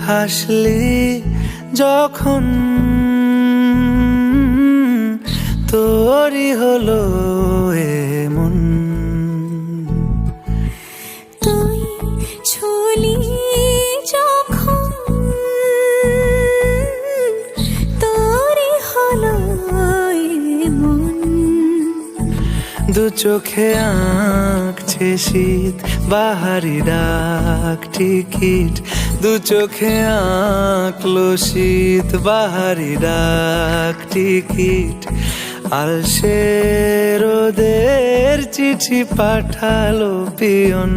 হাসলি যখন তোরই হলো এমন। তুই ছুলি যখন তোরই হলো এমন। দু চোখে আঁকছে শীত বাহারি ডাক টিকিট, দু চোখে আঁকলো শীত বাহারি ডাক টিকিট। আলসে রোদের চিঠি পাঠালো পিয়ন।